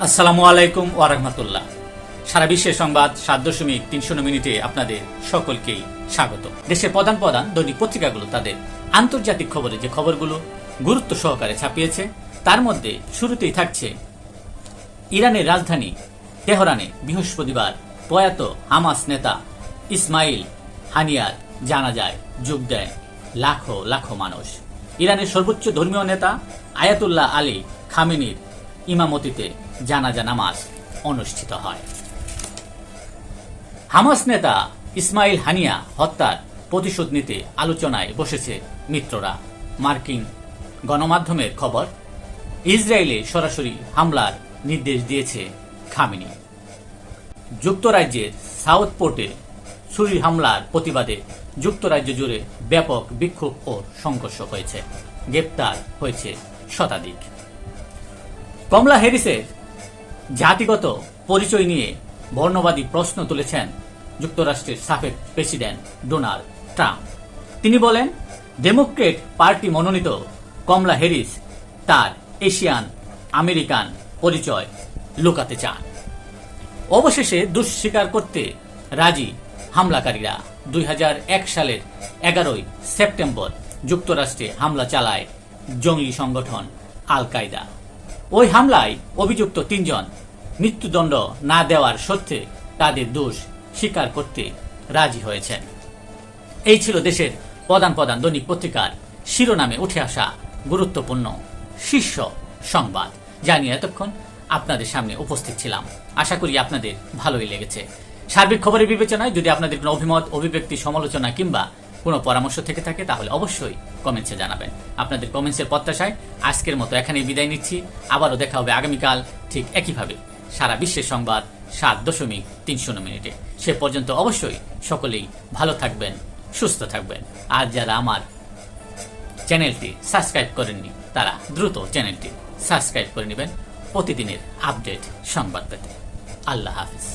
আসসালামু আলাইকুম ওয়া রাহমাতুল্লাহ। সারা বিশ্বের সংবাদ 7.3 আপনাদের সকলকেই স্বাগত। দেশের প্রধান দৈনিক পত্রিকাগুলো তাদের আন্তর্জাতিক খবরে যে খবরগুলো গুরুত্ব সহকারে ছাপিয়েছে তার মধ্যে শুরুতেই থাকছে ইরানের রাজধানী তেহরানে বৃহস্পতিবার প্রয়াত হামাস নেতা ইসমাইল হানিয়ার জানাজায় যোগ দেয় লাখো লাখো মানুষ। ইরানের সর্বোচ্চ ধর্মীয় নেতা আয়াতুল্লাহ আলী খামেনির ইমামতিতে জানাজা নামাজ অনুষ্ঠিত হয়। হামাস নেতা ইসমাইল হানিয়া হত্যার প্রতিশোধ নিতে আলোচনায় বসেছে মিত্ররা। মার্কিন গণমাধ্যমের খবর, ইসরায়েলে সরাসরি হামলার নির্দেশ দিয়েছে খামেনি। যুক্তরাজ্যের সাউথ পোর্টে ছুরি হামলার প্রতিবাদে যুক্তরাজ্য জুড়ে ব্যাপক বিক্ষোভ ও সংঘর্ষ হয়েছে। গ্রেপ্তার হয়েছে শতাধিক। কমলা হ্যারিসের জাতিগত পরিচয় নিয়ে বর্ণবাদী প্রশ্ন তুলেছেন যুক্তরাষ্ট্রের সাবেক প্রেসিডেন্ট ডোনাল্ড ট্রাম্প। তিনি বলেন, ডেমোক্রেট পার্টি মনোনীত কমলা হ্যারিস তার এশিয়ান আমেরিকান পরিচয় লুকাতে চান। অবশেষে দোষ স্বীকার করতে রাজি হামলাকারীরা। 2001 সালের 11 সেপ্টেম্বর যুক্তরাষ্ট্রে হামলা চালায় জঙ্গি সংগঠন আল কায়দা। ওই হামলায় অভিযুক্ত 3 জন মৃত্যুদণ্ড না দেওয়ার সত্ত্বে তাদের দোষ স্বীকার করতে রাজি হয়েছেন। এই ছিল দেশের প্রধান দৈনিক পত্রিকার শিরোনামে উঠে আসা গুরুত্বপূর্ণ শীর্ষ সংবাদ, যা নিয়ে এতক্ষণ আপনাদের সামনে উপস্থিত ছিলাম। আশা করি আপনাদের ভালোই লেগেছে। সার্বিক খবরের বিবেচনায় যদি আপনাদের কোনো অভিমত, অভিব্যক্তি, সমালোচনা কিংবা কোনো পরামর্শ থেকে থাকে তাহলে অবশ্যই কমেন্টসে জানাবেন। আপনাদের কমেন্টসের প্রত্যাশায় আজকের মতো এখানেই বিদায় নিচ্ছি। আবারও দেখা হবে আগামীকাল ঠিক একইভাবে সারা বিশ্বের সংবাদ 7.3 সে পর্যন্ত অবশ্যই সকলেই ভালো থাকবেন, সুস্থ থাকবেন। আর যারা আমার চ্যানেলটি সাবস্ক্রাইব করেননি তারা দ্রুত চ্যানেলটি সাবস্ক্রাইব করে নেবেন প্রতিদিনের আপডেট সংবাদ পেতে। আল্লাহ হাফিজ।